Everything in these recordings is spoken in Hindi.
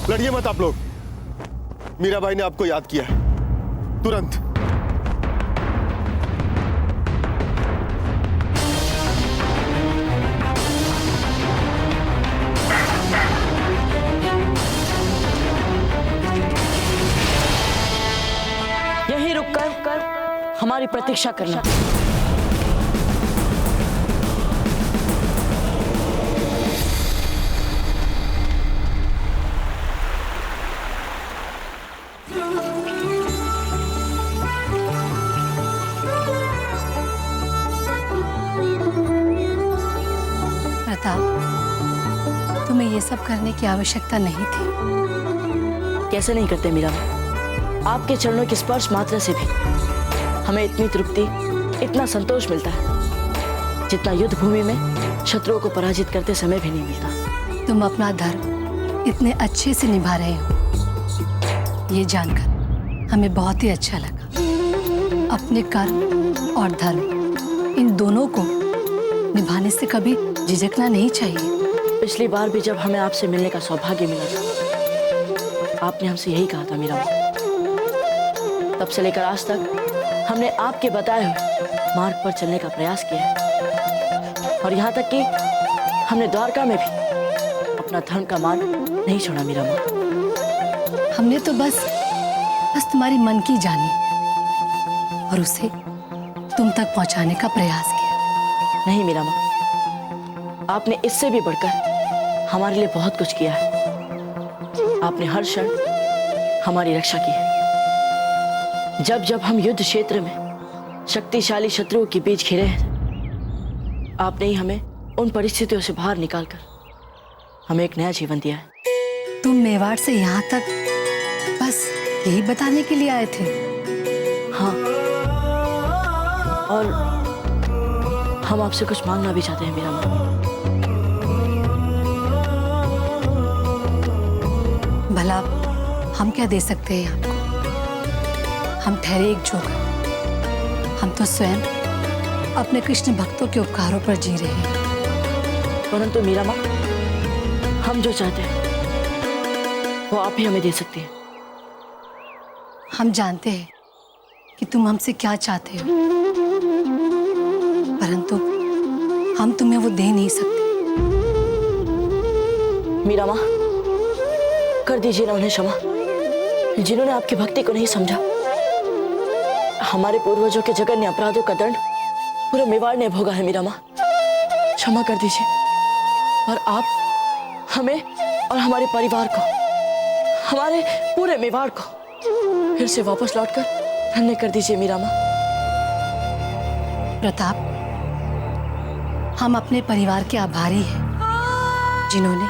लड़िए मत आप लोग। मीराबाई ने आपको याद किया है, तुरंत। यहीं रुककर हमारी प्रतीक्षा करना। प्रताप, तुम्हें ये सब करने की आवश्यकता नहीं थी। कैसे नहीं करते मीरा? आपके चरणों के स्पर्श मात्र से भी हमें इतनी तृप्ति, इतना संतोष मिलता है जितना युद्ध भूमि में शत्रुओं को पराजित करते समय भी नहीं मिलता। तुम अपना धर्म इतने अच्छे से निभा रहे हो, ये जानकर हमें बहुत ही अच्छा लगा। अपने कर्म और धर्म इन दोनों को निभाने से कभी झिझकना नहीं चाहिए। पिछली बार भी जब हमें आपसे मिलने का सौभाग्य मिला था, आपने हमसे यही कहा था मीरा। तब से लेकर आज तक हमने आपके बताए हुए मार्ग पर चलने का प्रयास किया है, और यहाँ तक कि हमने द्वारका में भी अपना धर्म का मार्ग नहीं छोड़ा मीरा माँ। हमने तो बस तुम्हारी मन की जानी और उसे तुम तक पहुंचाने का प्रयास किया। नहीं मीरा माँ, आपने इससे भी बढ़कर हमारे लिए बहुत कुछ किया है। आपने हर क्षण हमारी रक्षा की है। जब जब हम युद्ध क्षेत्र में शक्तिशाली शत्रुओं के बीच घिरे हैं, आपने ही हमें उन परिस्थितियों से बाहर निकालकर हमें एक नया जीवन दिया है। तुम मेवाड़ से यहाँ तक बस यही बताने के लिए आए थे? हाँ, और हम आपसे कुछ मांगना भी चाहते हैं मीरा माँ। भला हम क्या दे सकते हैं आपको? हम ठहरे एक जोकर। हम तो स्वयं अपने कृष्ण भक्तों के उपकारों पर जी रहे हैं। परंतु मीरा माँ, हम जो चाहते हैं वो आप ही हमें दे सकती हैं। हम जानते हैं कि तुम हमसे क्या चाहते हो, परंतु हम तुम्हें वो दे नहीं सकते। मीरा माँ, कर दीजिए ना उन्हें क्षमा, जिन्होंने आपकी भक्ति को नहीं समझा। हमारे पूर्वजों के जघन्य अपराधों का दंड पूरे मेवाड़ ने भोगा है मीरा माँ। क्षमा कर दीजिए, और आप हमें और हमारे परिवार को, हमारे पूरे मेवाड़ को फिर से वापस लौटकर धन्य कर दीजिए मीरा माँ। प्रताप, हम अपने परिवार के आभारी हैं जिन्होंने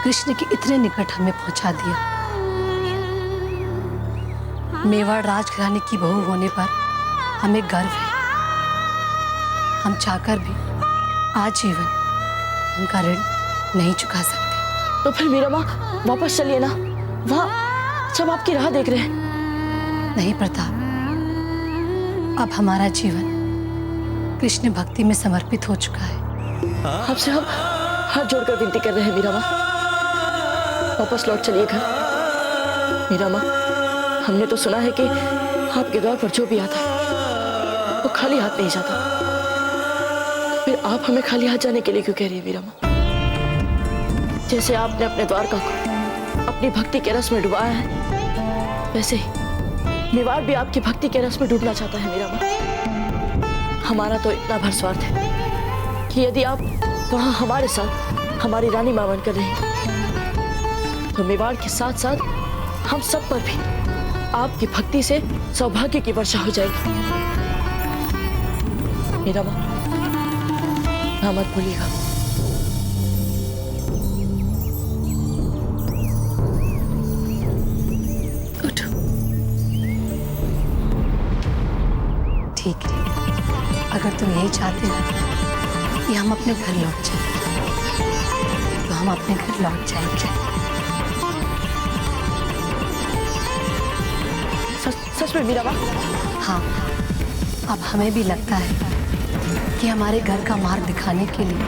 कृष्ण के इतने निकट हमें पहुंचा दिया। मेवाड़ राजघराने की बहू होने पर हमें गर्व है। हम चाहकर भी आजीवन उनका ऋण नहीं चुका सकते। तो फिर मीरा माँ वापस चलिए ना, वहाँ सब आपकी राह देख रहे हैं। नहीं प्रताप, अब हमारा जीवन कृष्ण भक्ति में समर्पित हो चुका है। आपसे हम हाथ जोड़कर विनती कर रहे हैं मीरा माँ, वापस लौट चलिए घर। मीरा माँ, हमने तो सुना है कि आपके द्वार पर जो भी आता है वो खाली हाथ नहीं जाता। फिर आप हमें खाली हाथ जाने के लिए क्यों कह रही है मीरा माँ? जैसे आपने अपने द्वारका को अपनी भक्ति के रस में डुबाया है, वैसे ही मेवाड़ भी आपकी भक्ति के रस में डूबना चाहता है मीरा माँ। हमारा तो इतना भर स्वार्थ है कि यदि आप वहाँ हमारे साथ हमारी रानी मां बनकर रहें, तो मेवाड़ के साथ साथ हम सब पर भी आपकी भक्ति से सौभाग्य की वर्षा हो जाएगी। मीरा माँ, हाँ मत भूलिएगा। उठो। ठीक है, अगर तुम यही चाहते हो कि हम अपने घर लौट जाएं, तो हम अपने घर लौट जाएंगे। सच में मीरा माँ? हाँ, अब हमें भी लगता है कि हमारे घर का मार्ग दिखाने के लिए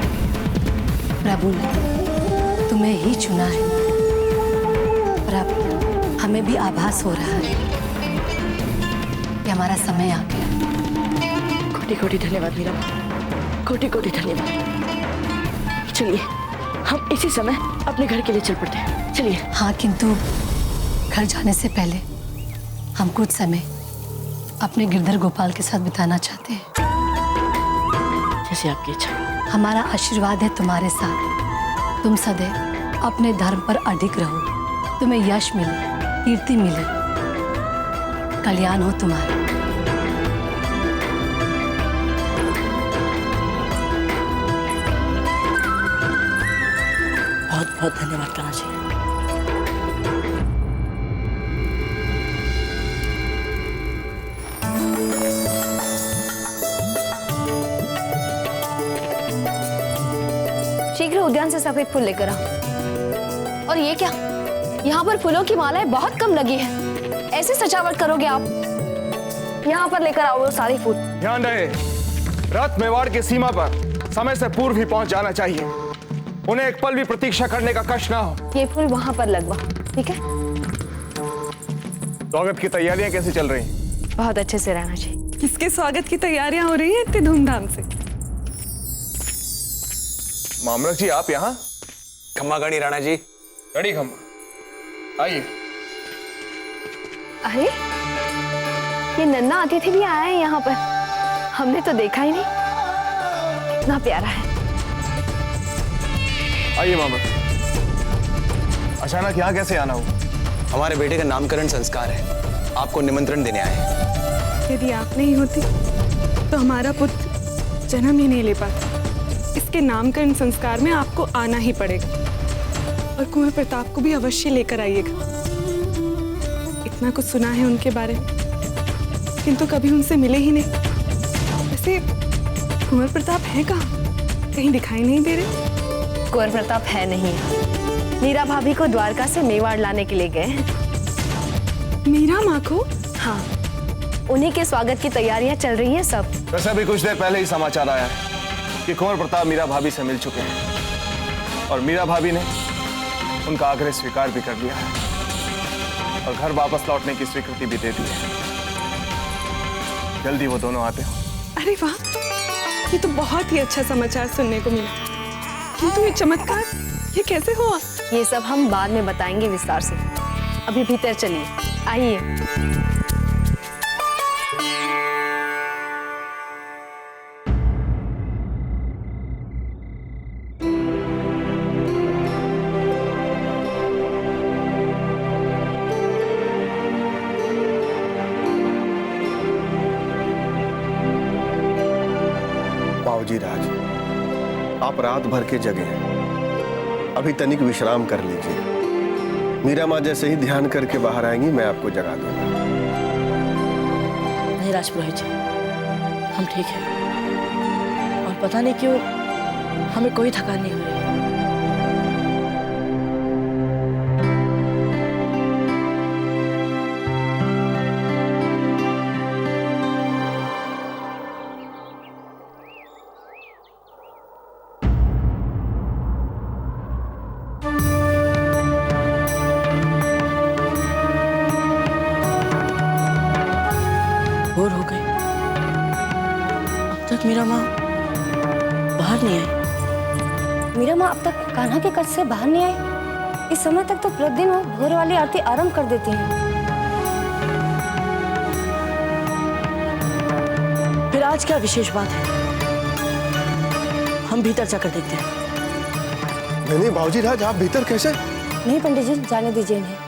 प्रभु ने तुम्हें ही चुना है। हमें भी आभास हो रहा है कि हमारा समय आ गया। कोटि कोटि धन्यवाद मीरा माँ, कोटि कोटि धन्यवाद। चलिए हम इसी समय अपने घर के लिए चल पड़ते हैं, चलिए। हाँ, किंतु घर जाने से पहले हम कुछ समय अपने गिरधर गोपाल के साथ बिताना चाहते हैं। जैसे आपकी इच्छा। हमारा आशीर्वाद है तुम्हारे साथ। तुम सदैव अपने धर्म पर अडिग रहो, तुम्हें यश मिले, कीर्ति मिले, कल्याण हो तुम्हारा। बहुत बहुत धन्यवाद कान्हा जी। शीघ्र उद्यान से सफेद फूल लेकर आओ। और ये क्या, यहाँ पर फूलों की मालाएं बहुत कम लगी है, ऐसे सजावट करोगे आप? यहाँ पर लेकर आओ वो सारे फूल। ध्यान रहे, रथ मेवाड़ की सीमा पर समय से पूर्व ही पहुंच जाना चाहिए। उन्हें एक पल भी प्रतीक्षा करने का कष्ट ना हो। ये फूल वहाँ पर लगवा, ठीक है? स्वागत की तैयारियां कैसी चल रही? बहुत अच्छे से राणा जी। किसके स्वागत की तैयारियां हो रही हैं इतनी धूमधाम से? मामलक जी, आप यहाँ? खम्मा गणी राणा जी। गणी खम्मा, आइए। अरे ये नन्हा अतिथि भी आया है यहाँ पर, हमने तो देखा ही नहीं। कितना प्यारा है। आइए मामलक। अचानक यहाँ कैसे आना हुआ? हमारे बेटे का नामकरण संस्कार है, आपको निमंत्रण देने आए हैं। यदि आप नहीं होती तो हमारा पुत्र जन्म ही नहीं ले पाता। इसके नामकरण संस्कार में आपको आना ही पड़ेगा, और कुंवर प्रताप को भी अवश्य लेकर आइएगा। इतना कुछ सुना है उनके बारे में, किंतु कभी उनसे मिले ही नहीं। वैसे कुंवर प्रताप है कहाँ? कहीं दिखाई नहीं दे रहे। कुंवर प्रताप है नहीं, मीरा भाभी को द्वारका से मेवाड़ लाने के लिए गए हैं। मीरा माँ को? हाँ, उन्हीं के स्वागत की तैयारियां चल रही हैं सब। वैसे अभी कुछ देर पहले ही समाचार आया है कि कुंवर प्रताप मीरा भाभी से मिल चुके हैं, और मीरा भाभी ने उनका आग्रह स्वीकार भी कर लिया है, और घर वापस लौटने की स्वीकृति भी दे दी है। जल्दी वो दोनों आते हो। अरे वाह, ये तो बहुत ही अच्छा समाचार सुनने को मिला। किंतु ये चमत्कार ये कैसे हुआ? ये सब हम बाद में बताएंगे विस्तार से। अभी भीतर चलिए, आइए। बाबूजी राज, आप रात भर के जगे हैं, अभी तनिक विश्राम कर लीजिए। मीरा माँ जैसे ही ध्यान करके बाहर आएंगी मैं आपको जगा दूंगा। नहीं राजपुरोहित जी, हम ठीक हैं, और पता नहीं क्यों हमें कोई थकान नहीं हो रही। भोर हो गई, अब तक मीरा माँ बाहर नहीं आई। मीरा माँ अब तक कान्हा के कच्छ से बाहर नहीं आई। इस समय तक तो प्रतिदिन वो भोर वाली आरती आरंभ कर देती हैं। फिर आज क्या विशेष बात है? हम भीतर जाकर देखते हैं। नहीं बाबूजी राज, आप भीतर कैसे? नहीं पंडित जी, जाने दीजिए इन्हें।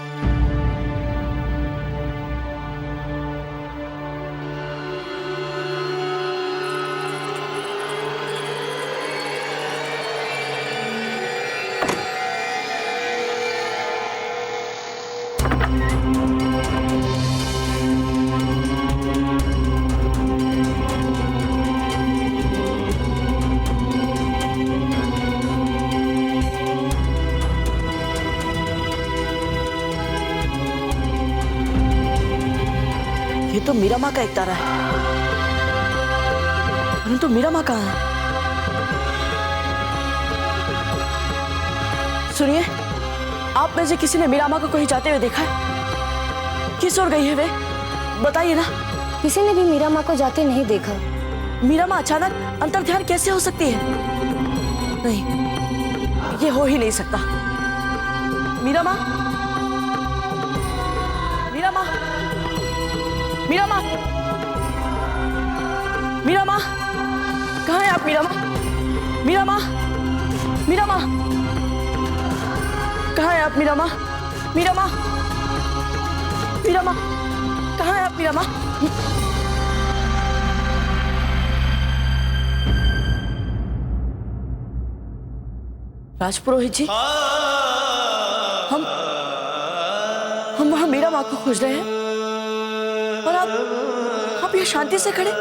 ये तो मीरा माँ का एक तारा है, परंतु मीरा माँ कहाँ है? सुनिए, आप में से किसी ने मीरा माँ को कहीं जाते हुए देखा है? किस ओर गई है वे? बताइए ना। किसी ने भी मीरा माँ को जाते नहीं देखा। मीरा माँ अचानक अंतर्ध्यान कैसे हो सकती है? नहीं, ये हो ही नहीं सकता। मीरा माँ, मीरा माँ, मीरा माँ, मीरा माँ, कहाँ है आप मीरा माँ? मीरा माँ, मीरा माँ, कहाँ है आप मीरा माँ? मीरा माँ, मीरा माँ, कहाँ है आप मीरा माँ? राजपुरोहित जी, हम वहां मीरा माँ को खोज रहे हैं और आप यहाँ शांति से खड़े।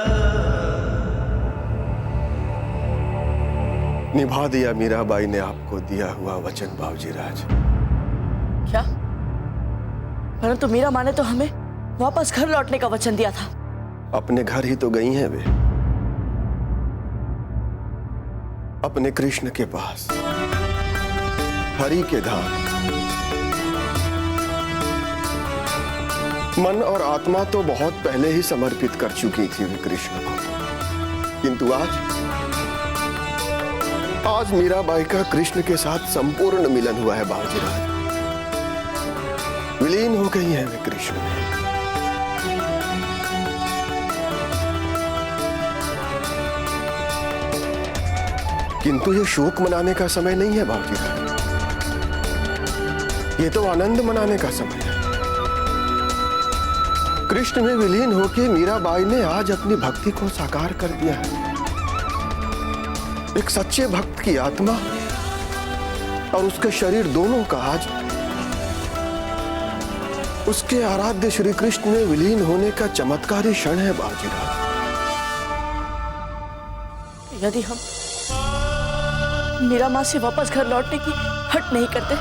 निभा दिया मीराबाई ने आपको दिया हुआ वचन बाबूजी राज। क्या? परंतु मीरा माँ ने तो हमें वापस घर लौटने का वचन दिया था। अपने घर ही तो गई हैं वे, अपने कृष्ण के पास, हरि के धाम। मन और आत्मा तो बहुत पहले ही समर्पित कर चुकी थी वे कृष्ण को, किंतु आज मीराबाई का कृष्ण के साथ संपूर्ण मिलन हुआ है बाबूजी राज। विलीन हो गई है वे कृष्ण में। किंतु ये शोक मनाने का समय नहीं है बाबूजी राज, ये तो आनंद मनाने का समय है। कृष्ण में विलीन होकर मीराबाई ने आज अपनी भक्ति को साकार कर दिया है। एक सच्चे भक्त की आत्मा और उसके शरीर दोनों का आज उसके आराध्य श्री कृष्ण में विलीन होने का चमत्कारी क्षण है बाबूजी राज। यदि हम मीरा माँ से वापस घर लौटने की हट नहीं करते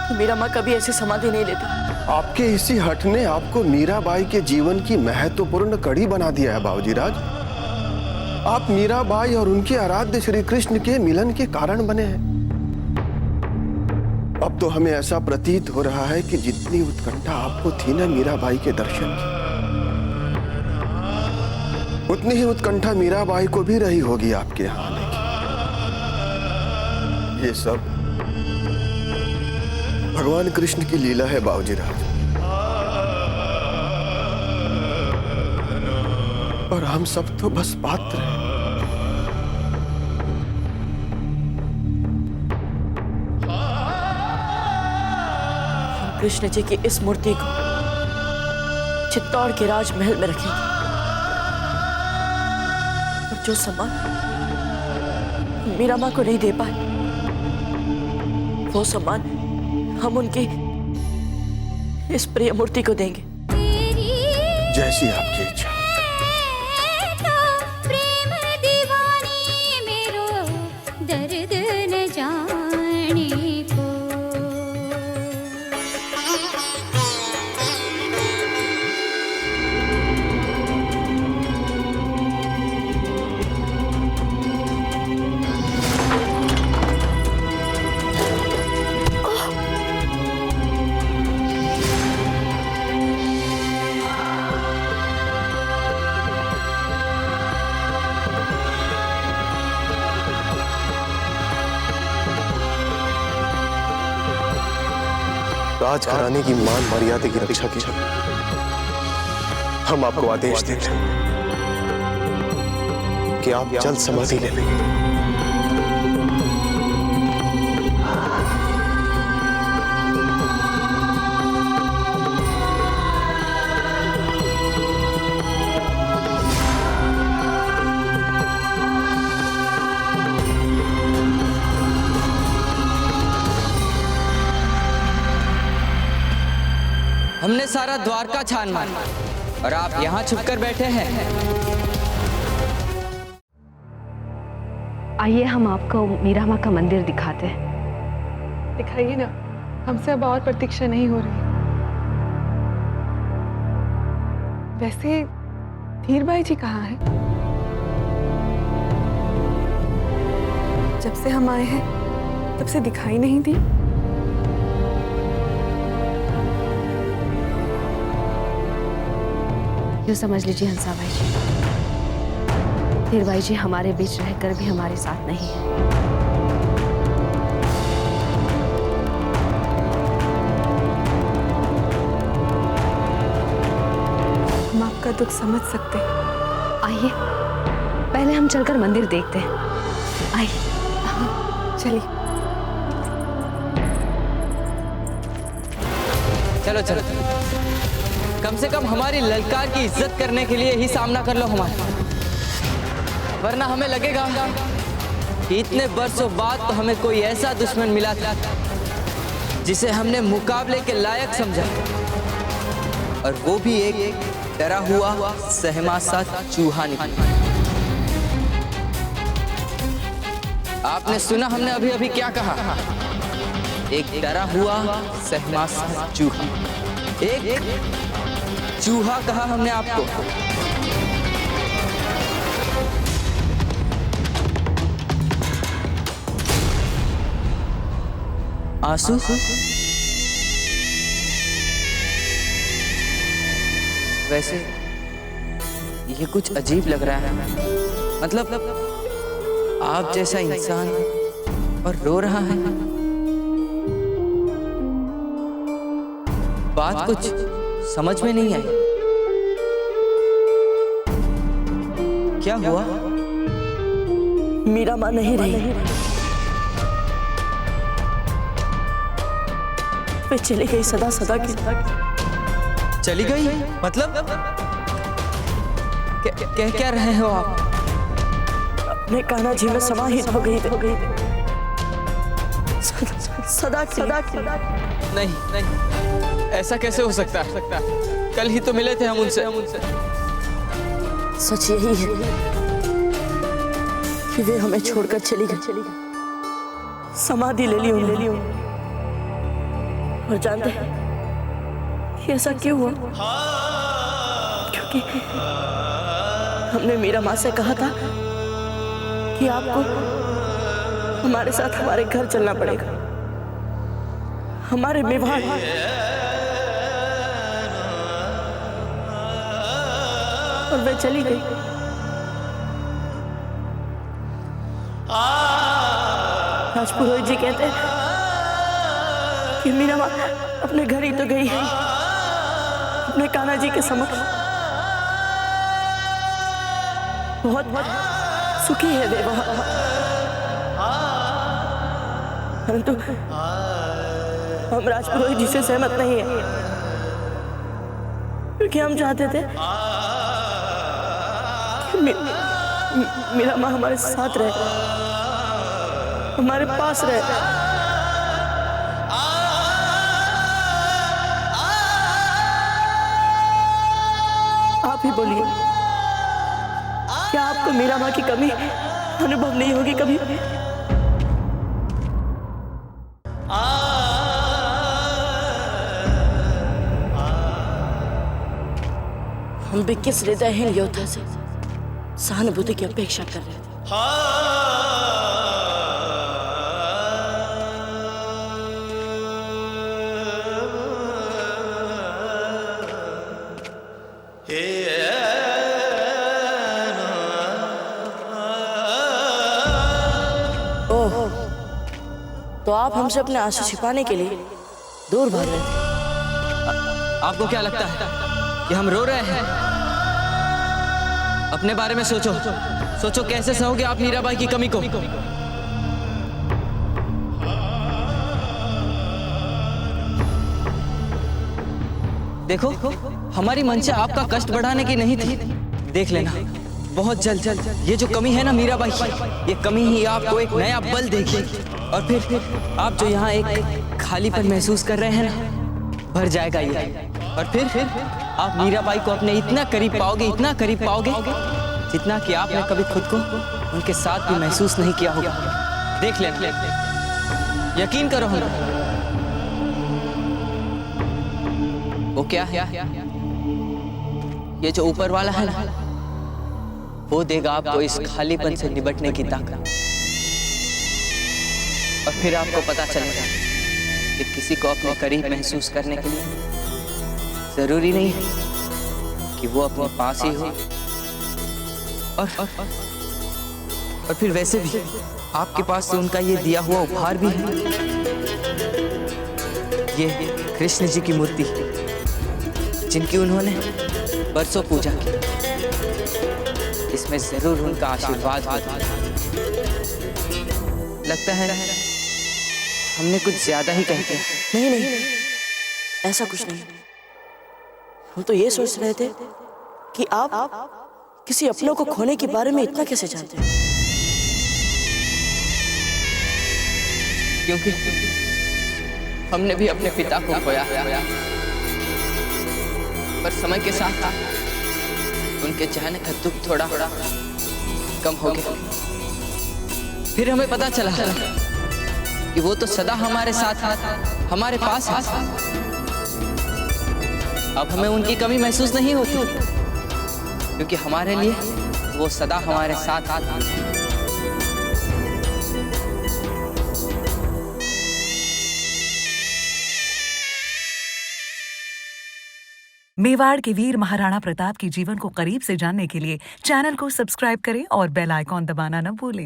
तो मीरा माँ कभी ऐसी समाधि नहीं लेती। आपके इसी हट ने आपको मीराबाई के जीवन की महत्वपूर्ण कड़ी बना दिया है बाबूजी राज। आप मीराबाई और उनके आराध्य श्री कृष्ण के मिलन के कारण बने हैं। अब तो हमें ऐसा प्रतीत हो रहा है कि जितनी उत्कंठा आपको थी ना मीराबाई के दर्शन की, उतनी ही उत्कंठा मीराबाई को भी रही होगी आपके यहाँ आने की। ये सब भगवान कृष्ण की लीला है बाबूजी राज, और हम सब तो बस पात्र हैं। हम कृष्ण जी की इस मूर्ति को चित्तौड़ के राजमहल में रखेंगे और जो सम्मान मीरा माँ को नहीं दे पाए वो सम्मान हम उनकी इस प्रिय मूर्ति को देंगे। जैसी आपकी इच्छा। राजघराने की मान मर्यादा की रक्षा के लिए हम आपको आदेश देते हैं कि आप जल्द समाधि ले लें। हमने सारा द्वारका छान मारा और आप यहाँ छुपकर बैठे हैं। आइए हम आपको मीरा माँ का मंदिर दिखाते हैं। दिखाइए ना, हमसे अब और प्रतीक्षा नहीं हो रही। वैसे धीरबाई जी कहाँ हैं? जब से हम आए हैं तब से दिखाई नहीं दी। यूँ समझ लीजिए हंसा भाई जी, धीर भाई जी हमारे बीच रहकर भी हमारे साथ नहीं है। हम आपका दुख समझ सकते हैं। आइए पहले हम चलकर मंदिर देखते हैं। आइए चलिए। चलो चलो, कम से कम हमारी ललकार की इज्जत करने के लिए ही सामना कर लो हमारा, वरना हमें लगेगा कि इतने बरसों बाद तो हमें कोई ऐसा दुश्मन मिला था जिसे हमने मुकाबले के लायक समझा, और वो भी एक डरा हुआ सहमा सा चूहा निकला। आपने सुना हमने अभी अभी क्या कहा? एक डरा हुआ सहमा सा चूहा, एक चूहा कहा हमने आपको। आंसू? वैसे ये कुछ अजीब लग रहा है, मतलब आप जैसा इंसान और रो रहा है। बात कुछ समझ में नहीं आई। क्या हुआ? मीरा माँ नहीं रही, वे चली गई सदा सदा की। चली गई? मतलब कह क्या रहे हो आप? अपने कान्हा जी में समाहित हो गई सदा की। नहीं नहीं, ऐसा कैसे हो सकता है? कल ही तो मिले थे हम उनसे। सच यही है कि वे हमें छोड़कर चली गई, समाधि ले ली उन्होंने। और जानते हैं कि ऐसा क्यों हुआ? क्योंकि हमने मीरा माँ से कहा था कि आपको हमारे साथ हमारे घर चलना पड़ेगा, हमारे विवाह। और वे चली गई। राजपुरोहित जी कहते हैं कि मीरा माँ अपने घर ही तो गई है, अपने कान्हा जी के समक्ष। बहुत सुखी है वे वहाँ, परंतु हम राजपुरोहित जी से सहमत नहीं है, क्योंकि हम चाहते थे कि मीरा माँ हमारे साथ रहे, हमारे पास रहे। आप ही बोलिए, क्या आपको मीरा माँ की कमी अनुभव नहीं होगी कभी? हम भी किस हृदयहीन योद्धा से सहानुभूति की अपेक्षा कर रहे थे। ओह, तो आप हमसे अपने आंसू छिपाने के लिए दूर भाग रहे थे। आपको क्या लगता है कि हम रो रहे हैं? अपने बारे में सोचो, सोचो कैसे सहोगे आप मीराबाई की कमी को। देखो, हमारी मंशा आपका कष्ट बढ़ाने की नहीं थी। देख लेना, बहुत जल्द ये जो कमी है ना मीराबाई, ये कमी ही आपको एक नया बल देगी, और फिर आप जो यहाँ एक खालीपन महसूस कर रहे हैं ना, भर जाएगा ये। और फिर आप मीराबाई को अपने इतना करीब पाओगे, इतना करीब पाओगे, जितना कि आपने कभी खुद को उनके साथ भी महसूस नहीं किया होगा। देख लेना, यकीन करो हम। वो क्या है? ये जो ऊपर वाला है ना, वो देगा आपको इस खालीपन से निपटने की ताकत। और फिर आपको पता चलेगा कि किसी को अपने करीब महसूस करने के लिए जरूरी नहीं है कि वो अपने पास ही हो। और फिर वैसे भी आपके पास तो उनका ये दिया हुआ उपहार भी है, ये कृष्ण जी की मूर्ति, जिनकी उन्होंने बरसों पूजा की। इसमें जरूर उनका आशीर्वाद होगा। लगता है हमने कुछ ज्यादा ही कह दिया। नहीं नहीं, ऐसा कुछ नहीं। हम तो ये सोच रहे थे कि आप किसी अपनों को खोने के बारे में इतना कैसे जानते हैं। क्योंकि हमने भी अपने पिता को खोया, पर समय के साथ उनके जाने का दुख थोड़ा कम हो गया। फिर हमें पता चला कि वो तो सदा हमारे साथ, हमारे पास है। अब हमें उनकी कमी महसूस नहीं होती, क्योंकि हमारे लिए वो सदा हमारे साथ। मेवाड़ के वीर महाराणा प्रताप के जीवन को करीब से जानने के लिए चैनल को सब्सक्राइब करें और बेल आइकॉन दबाना न भूलें।